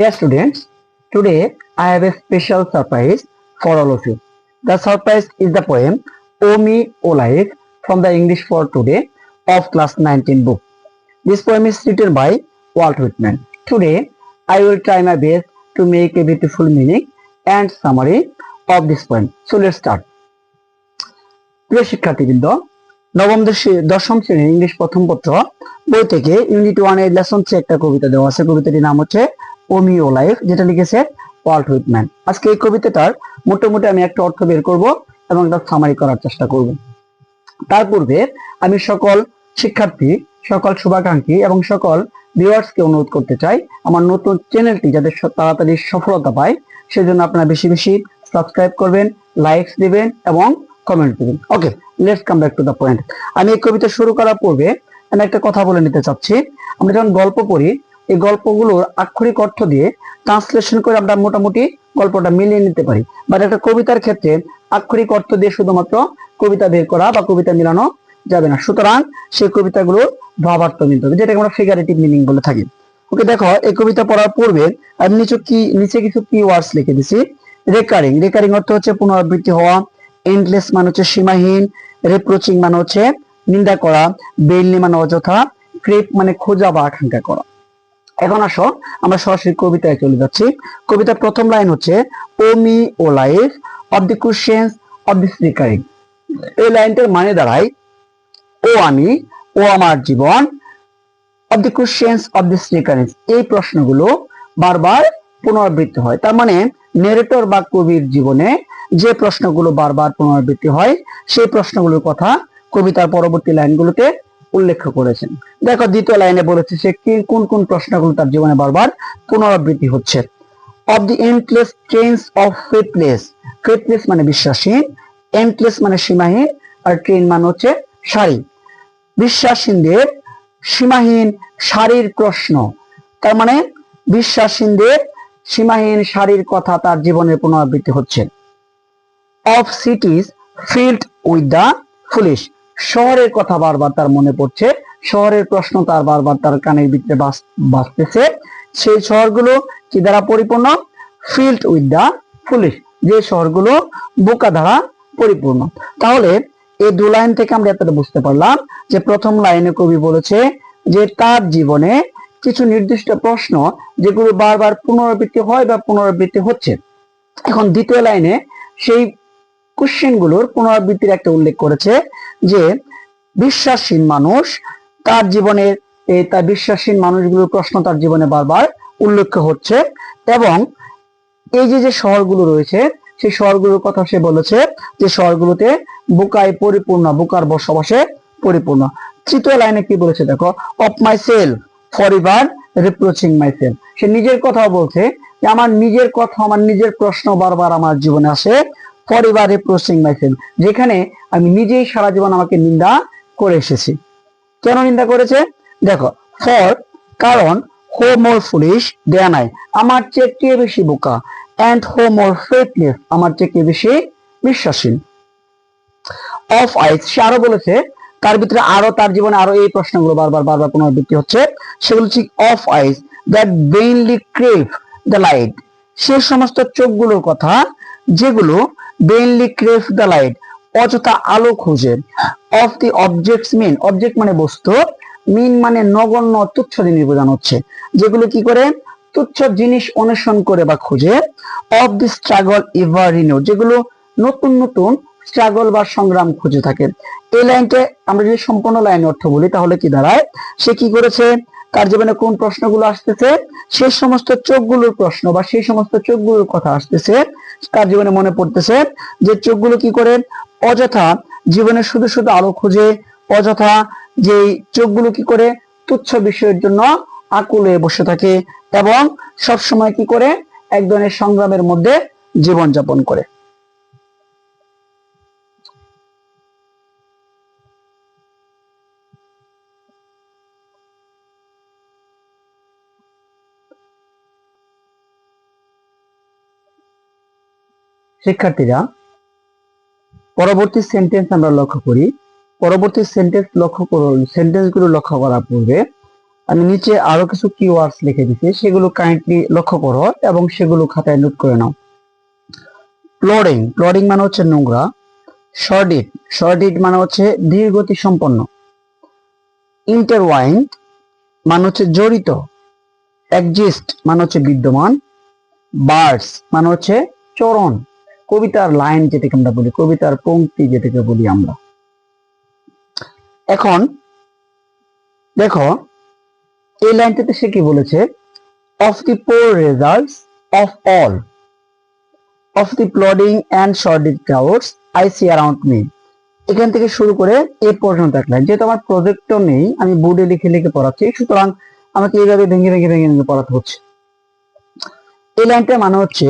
Dear students, today I have a special surprise for all of you. The surprise is the poem O Me, O Life from the English for Today of class 19 book. This poem is written by Walt Whitman. Today I will try my best to make a beautiful meaning and summary of this poem. So let's start. প্রিয় শিক্ষার্থীবৃন্দ, দশম শ্রেণীর English প্রথম পত্র বই থেকে unit 1 এর lesson 6 একটা কবিতা দেওয়া আছে। কবিতাটির নাম হচ্ছে ও মি ও লাইফ, যেটা লিখেছে ওয়াল্ট হুইটম্যান। আজকে এই কবিতাটার মোটামুটি আমি একটা অর্থ বের করব এবং একটা সামারি করার চেষ্টা করব। তার পূর্বে আমি সকল শিক্ষার্থী, সকল শুভাকাঙ্ক্ষী এবং সকল ভিউয়ার্সকে অনুরোধ করতে চাই, আমার নতুন চ্যানেলটি যাতে তাড়াতাড়ি সফলতা পায় সেজন্য আপনারা বেশি বেশি সাবস্ক্রাইব করবেন, লাইকস দিবেন এবং কমেন্ট দিবেন। Okay, let's come back to the point. আমি এই কবিতা শুরু করার পূর্বে আমি একটা কথা বলে নিতে চাচ্ছি। আমরা যখন গল্প পড়ি, এই গল্পগুলোর আক্ষরিক অর্থ দিয়ে ট্রান্সলেশন করে আমরা মোটামুটি গল্পটা মিলিয়ে নিতে পারি, বাট একটা কবিতার ক্ষেত্রে আক্ষরিক অর্থ দিয়ে শুধুমাত্র কবিতা বের করা বা কবিতা মিলানো যাবে না। সুতরাং সেই কবিতাগুলোর ভাবার্থ নিতে হবে, যেটাকে আমরা ফিগারেটিভ মিনিং বলে থাকি। ওকে, দেখো এই কবিতা পড়ার পূর্বে আমি নিচে কিছু কি ওয়ার্ডস লিখে দিছি। রেকারিং, রেকারিং অর্থ হচ্ছে পুনরাবৃত্তি হওয়া। এন্ডলেস মানে হচ্ছে সীমাহীন। রিপ্রোচিং মানে হচ্ছে নিন্দা করা। বেইলি মানে অযথা। ক্রেপ মানে খোঁজা বা আকাঙ্ক্ষা করা। এখন আসো আমরা সরাসরি কবিতায় চলে যাচ্ছি। কবিতার প্রথম লাইন হচ্ছে O me O life of the questions of this recurring. এই লাইনটার মানে দাঁড়ায় ও আমি, ও আমার জীবন, of the questions of this recurring, এই প্রশ্নগুলো বারবার পুনরাবৃত্তি হয়। তার মানে নেরেটর বা কবির জীবনে যে প্রশ্নগুলো বারবার পুনরাবৃত্তি হয় সেই প্রশ্নগুলোর কথা কবিতার পরবর্তী লাইনগুলোতে উল্লেখ করেছেন। দেখো দ্বিতীয় লাইনে বলেছে সে কোন কোন প্রশ্নগুলো তার জীবনে বারবার পুনরাবৃত্তি হচ্ছে। Of the endless trains of ফেথলেস, ফেথলেস মানে বিশ্বাসহীন, এন্ডলেস মানে সীমাহীন, আর ট্রেন মানে হচ্ছে সারি। বিশ্বাসহীনদের সীমাহীন সারির প্রশ্ন, তার মানে বিশ্বাসহীনদের সীমাহীন সারির কথা তার জীবনের পুনরাবৃত্তি হচ্ছে। Of সিটিজ filled with the foolish, শহরের কথা বারবার তার মনে পড়ছে, শহরের প্রশ্ন তার বারবার তার কানের ভিতরে বাজতেছে। সেই শহরগুলো কি দ্বারা পরিপূর্ণ? ফিল্ড উইথ দ্য ফুলিশ, যে শহরগুলো বোকা দ্বারা পরিপূর্ণ। তাহলে এই দু লাইন থেকে আমরা এতটা বুঝতে পারলাম যে প্রথম লাইনে কবি বলেছে যে তার জীবনে কিছু নির্দিষ্ট প্রশ্ন যেগুলো বারবার পুনরাবৃত্তি হয় বা পুনরাবৃত্তি হচ্ছে। এখন দ্বিতীয় লাইনে সেই কোশ্চেন গুলোর পুনরাবৃত্তির একটা উল্লেখ করেছে যে বিশ্বাসহীন মানুষ তার জীবনে, তার বিশ্বাসহীন মানুষগুলোর প্রশ্ন তার জীবনে বারবার উল্লেখ হচ্ছে। এবং এই যে শহরগুলো রয়েছে সেই শহরগুলোর কথা সে বলেছে যে শহরগুলোতে বোকায় পরিপূর্ণ, বোকার বসবাসে পরিপূর্ণ। তৃতীয় লাইনে কি বলেছে দেখো, of myself forever reproaching myself, সে নিজের কথা বলছে যে আমার নিজের কথা, আমার নিজের প্রশ্ন বারবার আমার জীবনে আসে। For ever reproaching my self, যেখানে আমি নিজেই সারা জীবন আমাকে নিন্দা করে এসেছি। কেন নিন্দা করেছে দেখো, ফর কারণ, হো মোর ফুলিশ দেন আই, আমার চেয়ে কে বেশি বোকা, এন্ড হো মোর ফেথলেস, আমার চেয়ে কে বেশি বিশ্বাসী। অফ আইস, সে আরো বলেছে তার ভিতরে আরো তার জীবনে আরো এই প্রশ্নগুলো বারবার পুনরাবৃত্তি হচ্ছে। সেগুলো হচ্ছে of eyes that vainly crave the light, সে সমস্ত চোখগুলোর কথা যেগুলো বেইনলি ক্রেভ দ্য লাইট, অযথা আলো খোঁজে। Of the objects mean, object মানে বস্তু, মিন মানে নগণ্য তুচ্ছ জিনিস বোঝানো হচ্ছে, যেগুলো কি করে তুচ্ছ জিনিস অন্বেষণ করে বা খুঁজে। Of the struggle ever renew, যেগুলো নতুন নতুন স্ট্রাগল বা সংগ্রাম খুঁজে থাকে। এই লাইনটা আমরা যদি সম্পূর্ণ লাইন অর্থ বলি তাহলে কি দাঁড়ায়, সে কি করেছে, তার জীবনে কোন প্রশ্নগুলো আসতেছে, সেই সমস্ত চোখগুলোর প্রশ্ন বা সেই সমস্ত চোখগুলোর কথা আসতেছে তার জীবনে মনে পড়তেছে, যে চোখগুলো কি করে অযথা জীবনে শুধু শুধু আলো খুঁজে, অযথা যে চোখগুলো কি করে তুচ্ছ বিষয়ের জন্য আকুল হয়ে বসে থাকে এবং সব সময় কি করে এক ধরনের সংগ্রামের মধ্যে জীবন যাপন করে। শিক্ষার্থীরা, পরবর্তী সেন্টেন্স আমরা লক্ষ্য করি। পরবর্তী সেন্টেন্সগুলো লক্ষ্য করার পূর্বে আমি নিচে আরো কিছু কিওয়ার্ডস লিখে দিচ্ছি, সেগুলো কাইন্ডলি লক্ষ্য করো এবং সেগুলো খাতায় নোট করে নাও। প্লডিং, প্লডিং মানে হচ্ছে নোংরা। শর্ডিড, শর্ডিড মানে হচ্ছে ধীরগতি সম্পন্ন। ইন্টারওয়াইন্ড মানে হচ্ছে জড়িত। এক্সিস্ট মানে হচ্ছে বিদ্যমান। বার্ডস মানে হচ্ছে চরণ, কবিতার লাইন যেটাকে আমরা বলি, কবিতার পংক্তি যেটাকে বলি আমরা। এখন দেখো এই লাইনটাতে সে কি বলেছে, of the poor results of all of the plodding and sordid crowds I see around me. এখান থেকে শুরু করে এ পর্যন্ত এক লাইন। যেহেতু আমার প্রজেক্টর নেই, আমি বোর্ডে লিখে লিখে পড়াচ্ছি, সুতরাং আমাকে এইভাবে ভেঙে ভেঙে ভেঙে ভেঙে পড়াতে হচ্ছে। এই লাইনটা মানে হচ্ছে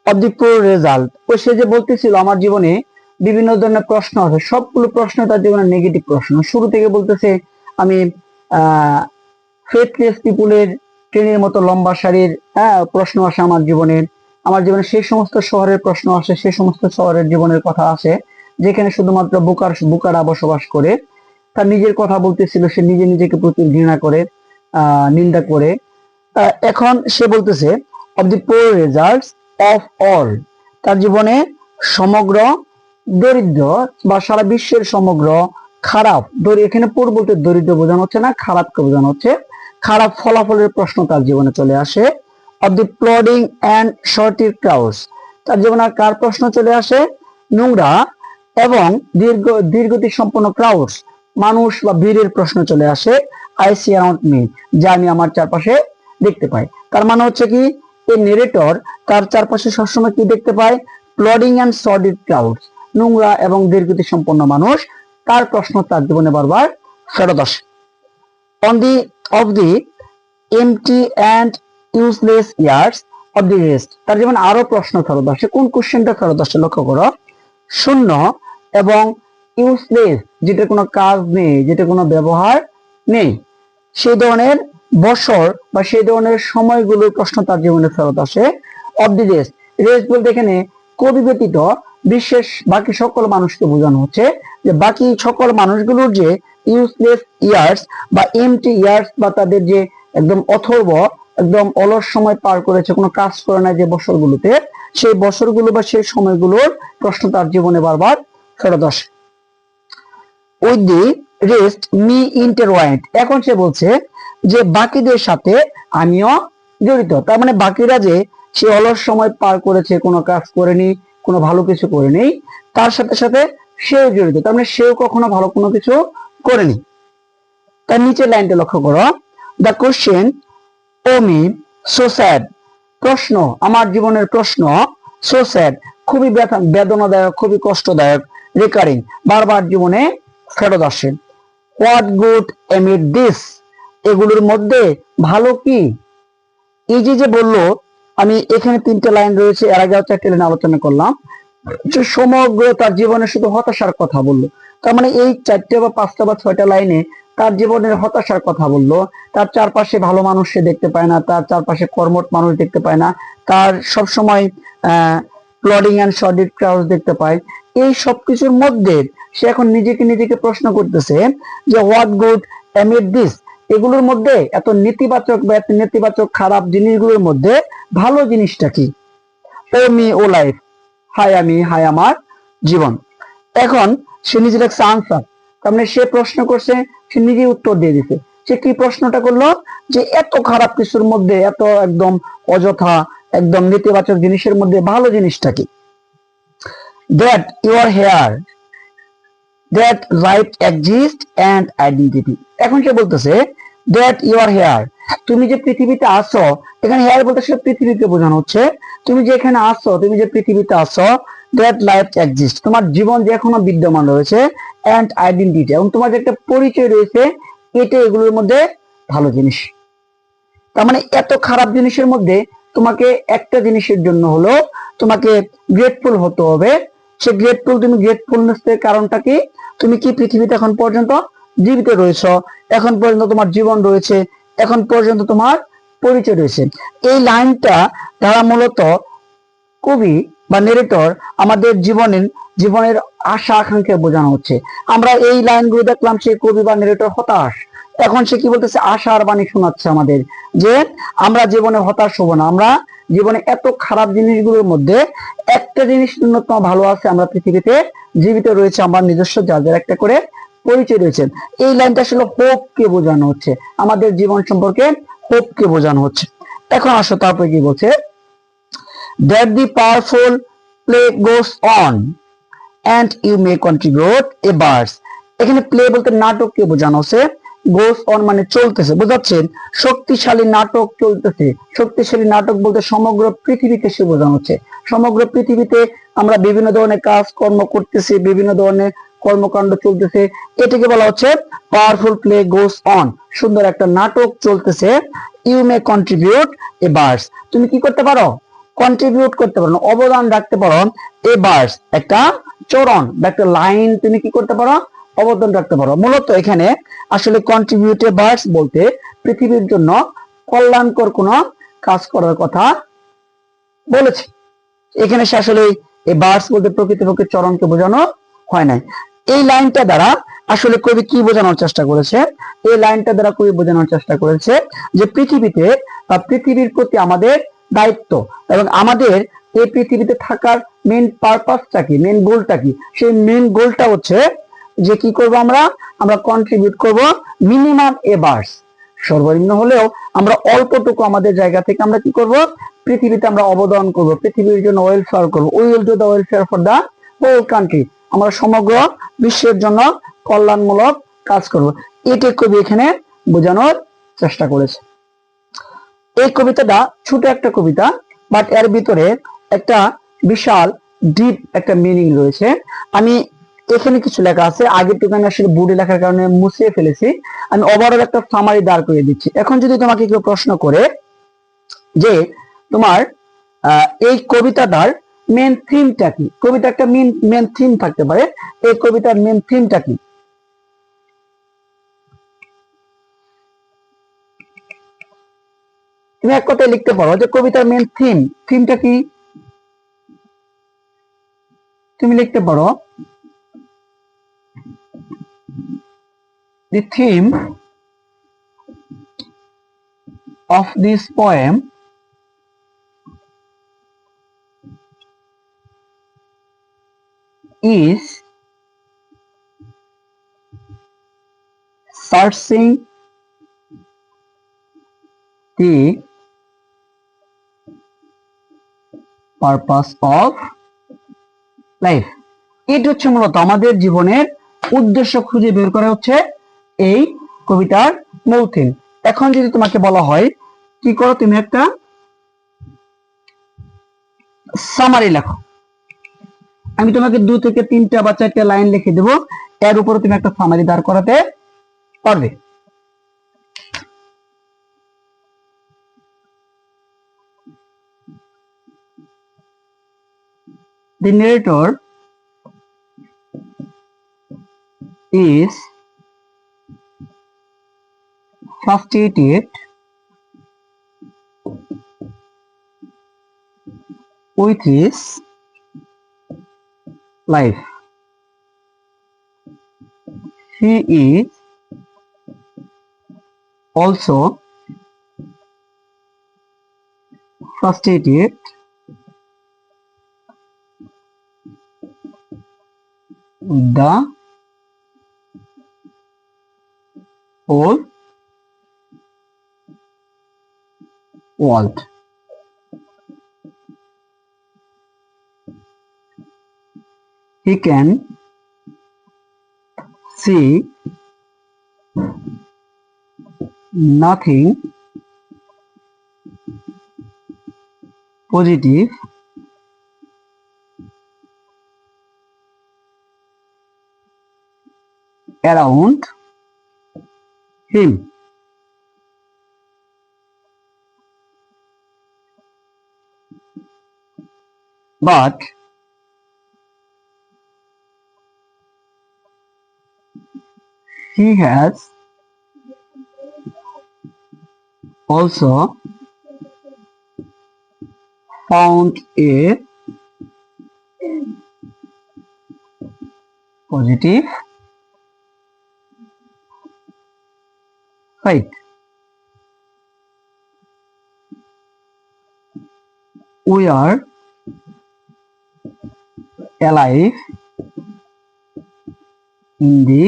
অফ দি পোর রেজাল্ট। ও সে যে বলতেছিল আমার জীবনে বিভিন্ন ধরনের প্রশ্ন আছে, সবগুলো প্রশ্ন তার জীবনে নেগেটিভ প্রশ্ন। শুরু থেকে বলতেছে আমি ফেথলেস পিপুলের ট্রেনের মতো লম্বা সারির প্রশ্ন আসে আমার জীবনে। আমার জীবনে সেই সমস্ত শহরের প্রশ্ন আসে, সেই সমস্ত শহরের জীবনের কথা আসে যেখানে শুধুমাত্র বুকারা বসবাস করে। তার নিজের কথা বলতেছিল, সে নিজে নিজেকে প্রতি ঘৃণা করে, নিন্দা করে। এখন সে বলতেছে of the poor results of all, তার জীবনে সমগ্র দরিদ্র বা সারা বিশ্বের সমগ্র খারাপ, এখানে পোর বলতে দরিদ্র বোঝানো হচ্ছে না, খারাপকে বোঝানো হচ্ছে। খারাপ ফলাফলের প্রশ্ন তার জীবনে চলে আসে। Of the plodding and sordid crowds, তার জীবনে কার প্রশ্ন চলে আসে, নোংরা এবং দীর্ঘতি সম্পন্ন ক্রাউডস, মানুষ বা ভিড়ের প্রশ্ন চলে আসে। আই সি অ্যারাউন্ড মি, যা আমি আমার চারপাশে দেখতে পাই। তার মানে হচ্ছে কি, এই নেরেটর তার চারপাশে সবসময় কি দেখতে পায়, প্লডিং অ্যান্ড শর্টেড ক্রাউডস, নোংরা এবং দীর্ঘতি সম্পন্ন মানুষ, তার প্রশ্ন তার জীবনে বারবার ফেরত আসে। On the of the MT and useless years of the rest, তার জীবনে আরো প্রশ্ন ফেরত আসে। কোন কোশ্চেনটা ফেরত আসে লক্ষ্য করো, শূন্য এবং ইউজলেস, যেটা কোনো কাজ নেই, যেটা কোনো ব্যবহার নেই, সেই ধরনের বছর বা সেই ধরনের সময়গুলোর প্রশ্ন তার জীবনে ফেরত আসে। অফ দি রেস্ট, রেস্ট বলতে এখানে কবি ব্যতীত বিশেষ বাকি সকল মানুষকে বোঝানো হচ্ছে, যে বাকি সকল মানুষগুলোর যে ইউজলেস ইয়ার্স বা এমটি ইয়ার্স, বা তাদের যে একদম অথর্ব, একদম অলস সময় পার করেছে, কোনো কাজ করে না যে বছরগুলোতে, সেই বছরগুলো বা সেই সময়গুলোর প্রশ্ন তার জীবনে বারবার ফেরত আসে। উইথ দি রেস্ট মি ইন্টারওয়াইন্ড, এখন সে বলছে যে বাকিদের সাথে আমিও জড়িত। তার মানে বাকিরা যে সে অলস সময় পার করেছে, কোনো কাজ করেনি, কোনো ভালো কিছু করেনি, তার সাথে সাথে সেও জড়িত। তার মানে সেও কখনো ভালো কোনো কিছু করেনি। তার নিচের লাইনটা লক্ষ্য করো, the question O me so sad, প্রশ্ন, আমার জীবনের প্রশ্ন, সো স্যাড, খুবই বেদনাদায়ক, খুবই কষ্টদায়ক, রিকারিং, বারবার জীবনে ফেরত আসে। হোয়াট গুড এমিড দিস, এগুলোর মধ্যে ভালো কি। এই যে বললো, আমি এখানে 3টে লাইন রয়েছে, এর আগে 4টে লাইন আলোচনা করলাম, যে সমগ্র তার জীবনে শুধু হতাশার কথা বললো। তার মানে এই 4টে বা 5টা বা 6টা লাইনে তার জীবনের হতাশার কথা বললো। তার চারপাশে ভালো মানুষ সে দেখতে পায় না, তার চারপাশে কর্মঠ মানুষ দেখতে পায় না, তার সবসময় প্লডিং অ্যান্ড শর্টেড ক্রাউড দেখতে পায়। এই সবকিছুর মধ্যে সে এখন নিজেকে প্রশ্ন করতেছে যে হোয়াট গুড এমিড দিস, এগুলোর মধ্যে এত নেতিবাচক বা এত নেতিবাচক খারাপ জিনিসগুলোর মধ্যে ভালো জিনিসটা কি। ও মি ও লাইফ, হাই আমি, হাই আমার জীবন। এখন সে নিজে লাগছে আনসার, তার মানে সে প্রশ্ন করছে, সে নিজে উত্তর দিয়ে দিছে। সে কি প্রশ্নটা করলো, যে এত খারাপ কিছুর মধ্যে, এত একদম অযথা একদম নেতিবাচক জিনিসের মধ্যে ভালো জিনিসটা কি। That you're here, that right exist and identity. এখন সে বলতেছে দ্যাট ইউর হেয়ার, তুমি যে পৃথিবীতে আসো, এখানে হেয়ার বলতে সে পৃথিবীকে বোঝানো হচ্ছে। তুমি যে এখানে আসো, তুমি যে পৃথিবীতে আসো, দ্যাট লাইফ এক্সিস্ট, তোমার জীবন যে এখনো বিদ্যমান রয়েছে, অ্যান্ড আইডেন্টিটি, এবং তোমার যে একটা পরিচয় রয়েছে, এটা এগুলোর মধ্যে ভালো জিনিস। তার মানে এত খারাপ জিনিসের মধ্যে তোমাকে একটা জিনিসের জন্য হলো তোমাকে গ্রেটফুল হতে হবে। সে গ্রেটফুল, তুমি গ্রেটফুলনেস এর কারণটা কি, তুমি কি পৃথিবীতে এখন পর্যন্ত জীবিত রয়েছো, এখন পর্যন্ত তোমার জীবন রয়েছে, এখন পর্যন্ত তোমার পরিচয় রয়েছে। এই লাইনটা দ্বারা মূলত কবি বা নেরেটর আমাদের জীবনের আশা আকাঙ্ক্ষা বোঝানো হচ্ছে। আমরা এই লাইনগুলো দেখলাম সেই কবি বা নেরেটর হতাশ, এখন সে কি বলতেছে, আশার বাণী শোনাচ্ছে আমাদের যে আমরা জীবনে হতাশ হব না, আমরা জীবনে এত খারাপ জিনিসগুলোর মধ্যে একটা জিনিস ন্যূনতম ভালো আছে, আমরা পৃথিবীতে জীবিত রয়েছে, আমার নিজস্ব যাদের একটা করে পরিচয় রয়েছে। এই লাইনটা আসলে হোপ কে বোঝানো হচ্ছে, আমাদের জীবন সম্পর্কে হোপ কে বোঝানো হচ্ছে। এখন আসো তারপরে কি বলছে, that the powerful play goes on and you may contribute a verse। এখানে প্লে বলতে নাটককে বোঝানো হচ্ছে, গোস অন মানে চলতেছে, বোঝাচ্ছেন শক্তিশালী নাটক চলতেছে। শক্তিশালী নাটক বলতে সমগ্র পৃথিবীকে সে বোঝানো হচ্ছে। সমগ্র পৃথিবীতে আমরা বিভিন্ন ধরনের কাজ কর্ম করতেছি, বিভিন্ন ধরনের কর্মকাণ্ড চলতেছে, এটাকে বলা হচ্ছে পাওয়ারফুল প্লে গোস অন, সুন্দর একটা নাটক চলতেছে। You may contribute a verse, তুমি কি করতে পারো, কন্ট্রিবিউট করতে পারো, অবদান রাখতে পারো, এ ভার্স একটা চরণ বা একটা লাইন তুমি কি করতে পারো, অবদান রাখতে পারো। মূলত এখানে আসলে কন্ট্রিবিউটে ভার্স বলতে পৃথিবীর জন্য কল্যাণকর কোন কাজ করার কথা বলেছে। এখানে সে আসলে এই ভার্স বলতে প্রকৃতপক্ষে চরণকে বোঝানো হয় নাই। এই লাইনটা দ্বারা আসলে কবি কি বোঝানোর চেষ্টা করেছে, এই লাইনটা দ্বারা কবি বোঝানোর চেষ্টা করেছে যে পৃথিবীতে বা পৃথিবীর প্রতি আমাদের দায়িত্ব এবং আমাদের এই পৃথিবীতে থাকার মেন পারপাসটা কি, মেন গোলটা কি, সেই মেন গোলটা হচ্ছে যে কি করব, আমরা আমরা কন্ট্রিবিউট করব মিনিমাম এ ভার্স, সর্বনিম্ন হলেও আমরা অল্পটুকু আমাদের জায়গা থেকে আমরা কি করব, পৃথিবীতে আমরা অবদান করব, পৃথিবীর জন্য ওয়েলফেয়ার করব, we will do the welfare for the whole country, আমরা সমগ্র বিশ্বের জন্য কল্যাণমূলক কাজ করব। এটি কবি এখানে বোঝানোর চেষ্টা করেছে। এই কবিতাটা ছোট একটা কবিতা, বাট এর ভিতরে একটা বিশাল ডিপ একটা মিনিং রয়েছে। আমি এখানে কিছু লেখা আছে, আগের টুকু আমি আসলে বোর্ডে লেখার কারণে মুছিয়ে ফেলেছি, আমি ওভারঅল একটা সামারি দাঁড় করে দিচ্ছি। এখন যদি তোমাকে কেউ প্রশ্ন করে যে তোমার এই কবিতাটার মেন থিমটা কি, কবিতা একটা মেন থিম থাকতে পারে, এই কবিতার মেন থিমটা কি, তুমি এক কথায় লিখতে পারো যে কবিতার মেন থিমটা কি, তুমি লিখতে পারো the theme of this poem is searching the purpose of life। এটা হচ্ছে মূলত আমাদের জীবনের উদ্দেশ্য খুঁজে বের করা হচ্ছে এই কবিতার মূল থিম। এখন যদি তোমাকে বলা হয় কি করো, তুমি একটা সামারি লেখো, আমি তোমাকে 2 থেকে 3টা বা 4টা লাইন লিখে দেবো, এর উপরে তুমি একটা সামারি দাঁড় করাতে পারবে। The narrator is frustrated with his life. He is also frustrated with the whole world. He can see nothing positive around him, but he has also found a positive faith. We are alive in the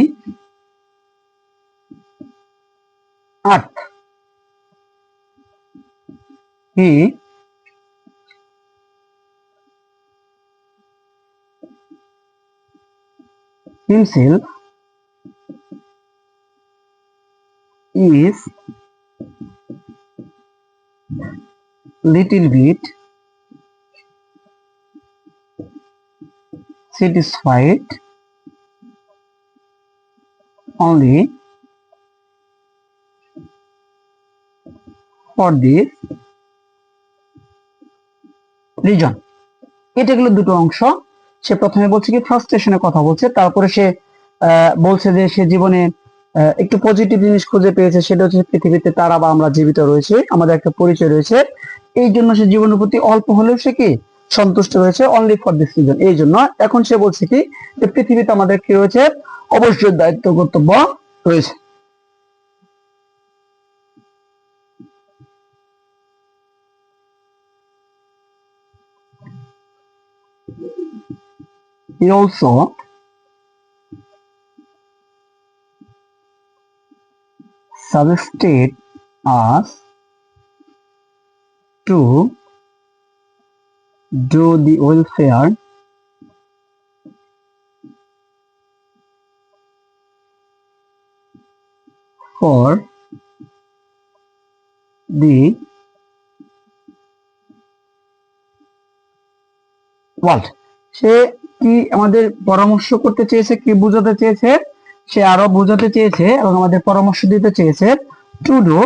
earth. He himself is little bit satisfied only for this reason. এটা গেল দুটো অংশ। সে প্রথমে বলছে কি ফ্রাস্ট্রেশনের কথা বলছে, তারপরে সে বলছে যে সে জীবনে একটু পজিটিভ জিনিস খুঁজে পেয়েছে, সেটা হচ্ছে পৃথিবীতে তারা বা আমরা জীবিত রয়েছে, আমাদের একটা পরিচয় রয়েছে, এই জন্য সে জীবনের প্রতি অল্প হলেও সে কি সন্তুষ্ট রয়েছে, অনলি ফর দিস রিজন। এই জন্য এখন সে বলছে কি যে পৃথিবীতে আমাদের কি রয়েছে, অবশ্যই দায়িত্ব কর্তব্য রয়েছে। He also suggested us to do the welfare for the world. সে কি আমাদের পরামর্শ করতে চেয়েছে, কি বোঝাতে চেয়েছে, সে আরো বোঝাতে চেয়েছে এবং আমাদের পরামর্শ দিতে চেয়েছে to do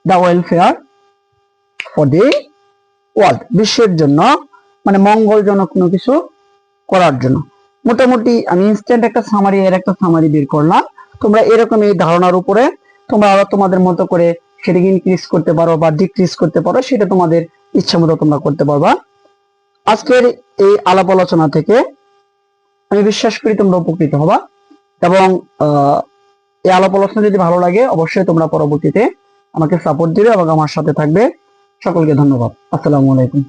the welfare for the world, বিশ্বের জন্য, মানে মঙ্গলজনক কোনো কিছু করার জন্য। মোটামুটি আমি ইনস্ট্যান্ট একটা সামারি, এর একটা সামারি বের করলাম। তোমরা এরকম এই ধারণার উপরে তোমরা আরো তোমাদের মতো করে সেটাকে ইনক্রিজ করতে পারো বা ডিক্রিজ করতে পারো, সেটা তোমাদের ইচ্ছা মতো তোমরা করতে পারবা। আজকের এই আলাপ আলোচনা থেকে আমি বিশ্বাস করি তোমরা উপকৃত হবা, এবং এই আলাপ আলোচনা যদি ভালো লাগে অবশ্যই তোমরা পরবর্তীতে আমাকে সাপোর্ট দিবে এবং আমার সাথে থাকবে। সকলকে ধন্যবাদ। আসসালামু আলাইকুম।